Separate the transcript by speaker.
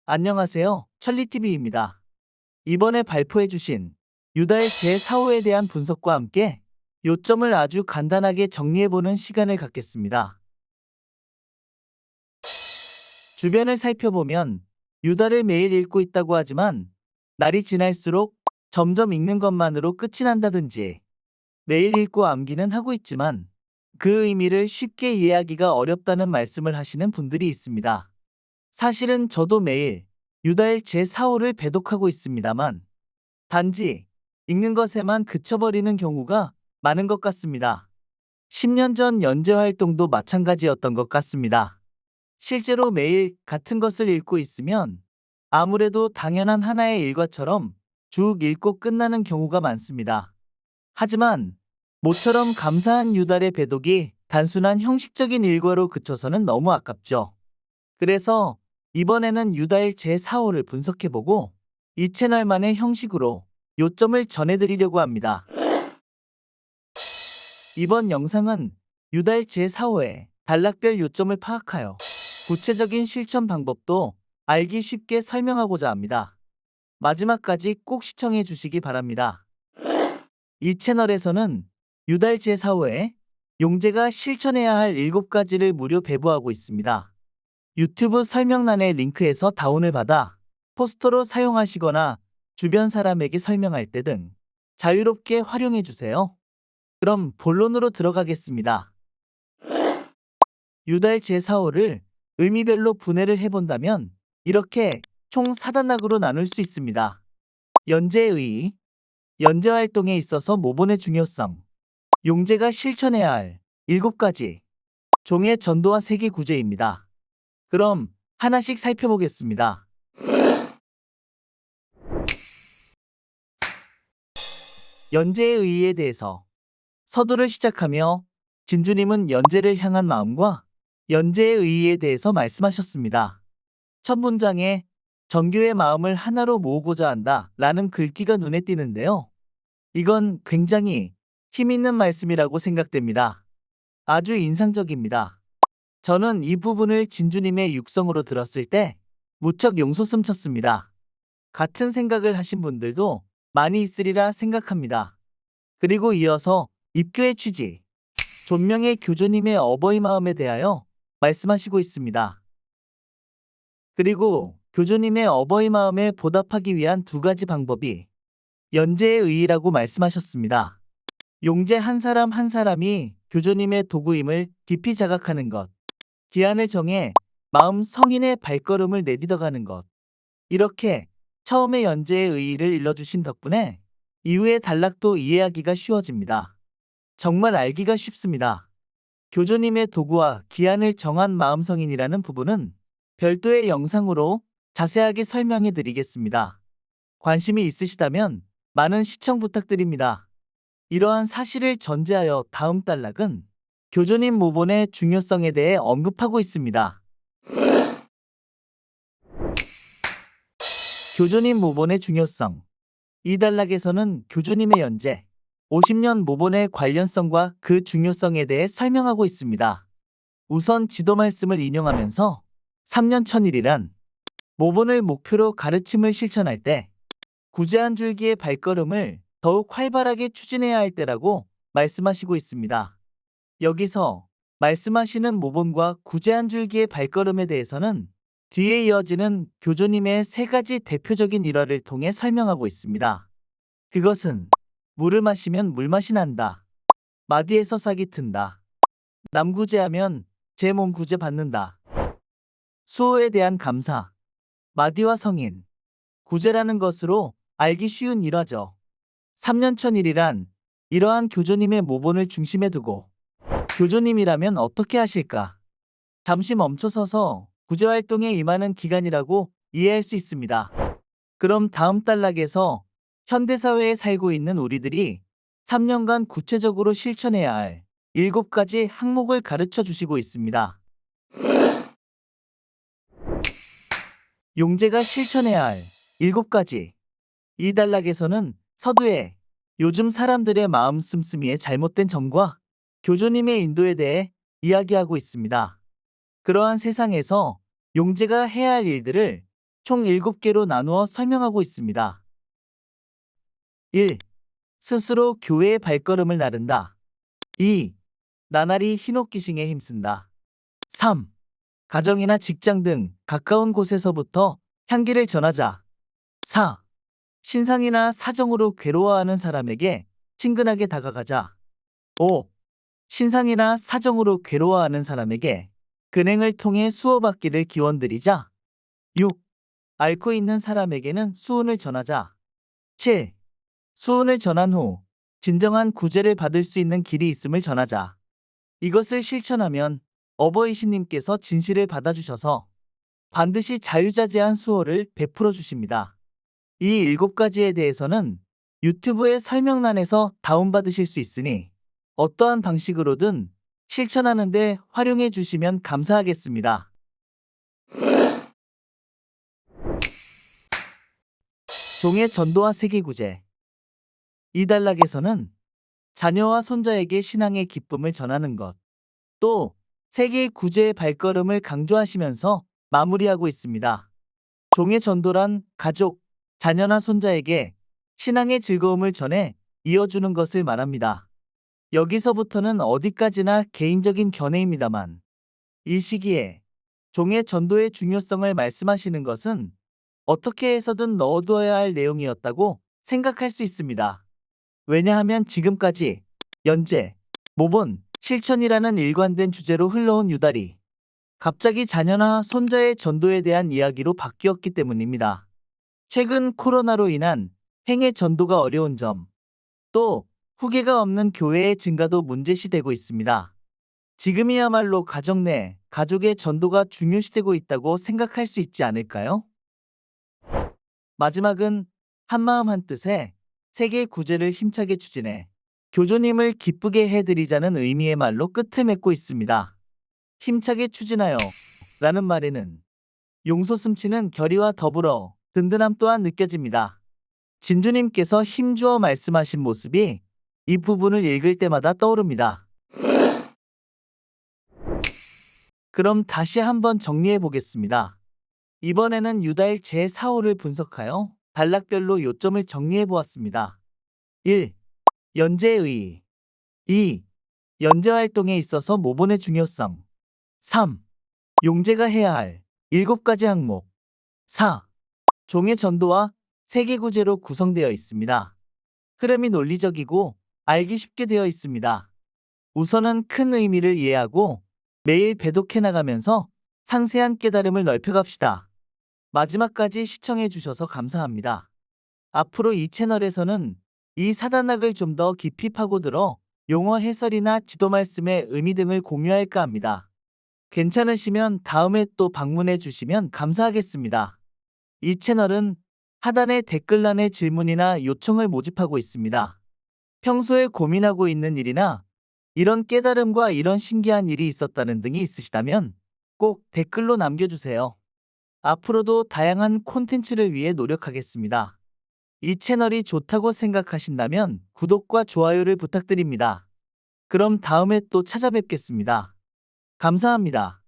Speaker 1: 안녕하세요. 천리TV입니다. 이번에 발표해주신 유다의 제4호에 대한 분석과 함께 요점을 아주 간단하게 정리해보는 시간을 갖겠습니다. 주변을 살펴보면 유다를 매일 읽고 있다고 하지만 날이 지날수록 점점 읽는 것만으로 끝이 난다든지 매일 읽고 암기는 하고 있지만 그 의미를 쉽게 이해하기가 어렵다는 말씀을 하시는 분들이 있습니다. 사실은 저도 매일 유다의 제4호를 배독하고 있습니다만 단지 읽는 것에만 그쳐버리는 경우가 많은 것 같습니다. 10년 전 연재 활동도 마찬가지였던 것 같습니다. 실제로 매일 같은 것을 읽고 있으면 아무래도 당연한 하나의 일과처럼 쭉 읽고 끝나는 경우가 많습니다. 하지만 모처럼 감사한 유달의 배독이 단순한 형식적인 일과로 그쳐서는 너무 아깝죠. 그래서 이번에는 유다의 제4호를 분석해보고 이 채널만의 형식으로 요점을 전해드리려고 합니다. 이번 영상은 유다의 제4호의 단락별 요점을 파악하여 구체적인 실천 방법도 알기 쉽게 설명하고자 합니다. 마지막까지 꼭 시청해 주시기 바랍니다. 이 채널에서는 유다의 제4호에 용재가 실천해야 할 7가지를 무료 배부하고 있습니다. 유튜브 설명란의 링크에서 다운을 받아 포스터로 사용하시거나 주변 사람에게 설명할 때 등 자유롭게 활용해 주세요. 그럼 본론으로 들어가겠습니다. 유달 제4호를 의미별로 분해를 해본다면 이렇게 총 4단락으로 나눌 수 있습니다. 연재의 의의, 연재 활동에 있어서 모본의 중요성, 용재가 실천해야 할 7가지, 종의 전도와 세계 구제입니다. 그럼 하나씩 살펴보겠습니다. 연재의 의의에 대해서 서두를 시작하며 진주님은 연재를 향한 마음과 연재의 의의에 대해서 말씀하셨습니다. 첫 문장에 정교의 마음을 하나로 모으고자 한다 라는 글귀가 눈에 띄는데요. 이건 굉장히 힘있는 말씀이라고 생각됩니다. 아주 인상적입니다. 저는 이 부분을 진주님의 육성으로 들었을 때 무척 용솟음 쳤습니다. 같은 생각을 하신 분들도 많이 있으리라 생각합니다. 그리고 이어서 입교의 취지, 존명의 교조님의 어버이 마음에 대하여 말씀하시고 있습니다. 그리고 교조님의 어버이 마음에 보답하기 위한 2가지 방법이 연재의 의의라고 말씀하셨습니다. 용재 한 사람 한 사람이 교조님의 도구임을 깊이 자각하는 것, 기한을 정해 마음 성인의 발걸음을 내딛어가는 것. 이렇게 처음에 연재의 의의를 일러주신 덕분에 이후의 단락도 이해하기가 쉬워집니다. 정말 알기가 쉽습니다. 교조님의 도구와 기한을 정한 마음 성인이라는 부분은 별도의 영상으로 자세하게 설명해 드리겠습니다. 관심이 있으시다면 많은 시청 부탁드립니다. 이러한 사실을 전제하여 다음 단락은 교조님 모본의 중요성에 대해 언급하고 있습니다. 교조님 모본의 중요성. 이 단락에서는 교조님의 연재, 50년 모본의 관련성과 그 중요성에 대해 설명하고 있습니다. 우선 지도 말씀을 인용하면서 3년 천일이란 모본을 목표로 가르침을 실천할 때 구제 한 줄기의 발걸음을 더욱 활발하게 추진해야 할 때라고 말씀하시고 있습니다. 여기서 말씀하시는 모본과 구제 한 줄기의 발걸음에 대해서는 뒤에 이어지는 교조님의 3가지 대표적인 일화를 통해 설명하고 있습니다. 그것은 물을 마시면 물맛이 난다. 마디에서 싹이 튼다. 남 구제하면 제 몸 구제 받는다. 수호에 대한 감사. 마디와 성인. 구제라는 것으로 알기 쉬운 일화죠. 3년 천일이란 이러한 교조님의 모본을 중심에 두고 교조님이라면 어떻게 하실까? 잠시 멈춰서서 구제활동에 임하는 기간이라고 이해할 수 있습니다. 그럼 다음 단락에서 현대사회에 살고 있는 우리들이 3년간 구체적으로 실천해야 할 7가지 항목을 가르쳐 주시고 있습니다. 용재가 실천해야 할 7가지. 이 단락에서는 서두에 요즘 사람들의 마음 씀씀이의 잘못된 점과 교조님의 인도에 대해 이야기하고 있습니다. 그러한 세상에서 용재가 해야 할 일들을 총 7개로 나누어 설명하고 있습니다. 1. 스스로 교회의 발걸음을 나른다. 2. 나날이 흰옷기싱에 힘쓴다. 3. 가정이나 직장 등 가까운 곳에서부터 향기를 전하자. 4. 신상이나 사정으로 괴로워하는 사람에게 친근하게 다가가자. 5. 신상이나 사정으로 괴로워하는 사람에게 근행을 통해 수호받기를 기원드리자. 6. 앓고 있는 사람에게는 수은을 전하자. 7. 수은을 전한 후 진정한 구제를 받을 수 있는 길이 있음을 전하자. 이것을 실천하면 어버이 신님께서 진실을 받아주셔서 반드시 자유자재한 수호를 베풀어 주십니다. 이 7가지에 대해서는 유튜브의 설명란에서 다운받으실 수 있으니 어떠한 방식으로든 실천하는 데 활용해 주시면 감사하겠습니다. 종의 전도와 세계구제. 이 단락에서는 자녀와 손자에게 신앙의 기쁨을 전하는 것, 또 세계의 구제의 발걸음을 강조하시면서 마무리하고 있습니다. 종의 전도란 가족, 자녀나 손자에게 신앙의 즐거움을 전해 이어주는 것을 말합니다. 여기서부터는 어디까지나 개인적인 견해입니다만, 이 시기에 종의 전도의 중요성을 말씀하시는 것은 어떻게 해서든 넣어두어야 할 내용이었다고 생각할 수 있습니다. 왜냐하면 지금까지 연재, 모본, 실천이라는 일관된 주제로 흘러온 유달이 갑자기 자녀나 손자의 전도에 대한 이야기로 바뀌었기 때문입니다. 최근 코로나로 인한 행의 전도가 어려운 점, 또 후계가 없는 교회의 증가도 문제시되고 있습니다. 지금이야말로 가정 내 가족의 전도가 중요시되고 있다고 생각할 수 있지 않을까요? 마지막은 한마음 한뜻에 세계 구제를 힘차게 추진해 교주님을 기쁘게 해드리자는 의미의 말로 끝을 맺고 있습니다. 힘차게 추진하여 라는 말에는 용서 숨치는 결의와 더불어 든든함 또한 느껴집니다. 진주님께서 힘주어 말씀하신 모습이 이 부분을 읽을 때마다 떠오릅니다. 그럼 다시 한번 정리해 보겠습니다. 이번에는 유달 제4호를 분석하여 단락별로 요점을 정리해 보았습니다. 1. 연재의 2. 연재 활동에 있어서 모본의 중요성. 3. 용재가 해야 할 7가지 항목. 4. 종의 전도와 세계구제로 구성되어 있습니다. 흐름이 논리적이고 알기 쉽게 되어 있습니다. 우선은 큰 의미를 이해하고 매일 배독해 나가면서 상세한 깨달음을 넓혀갑시다. 마지막까지 시청해 주셔서 감사합니다. 앞으로 이 채널에서는 이 사단락을 좀 더 깊이 파고들어 용어 해설이나 지도 말씀의 의미 등을 공유할까 합니다. 괜찮으시면 다음에 또 방문해 주시면 감사하겠습니다. 이 채널은 하단의 댓글란에 질문이나 요청을 모집하고 있습니다. 평소에 고민하고 있는 일이나 이런 깨달음과 이런 신기한 일이 있었다는 등이 있으시다면 꼭 댓글로 남겨주세요. 앞으로도 다양한 콘텐츠를 위해 노력하겠습니다. 이 채널이 좋다고 생각하신다면 구독과 좋아요를 부탁드립니다. 그럼 다음에 또 찾아뵙겠습니다. 감사합니다.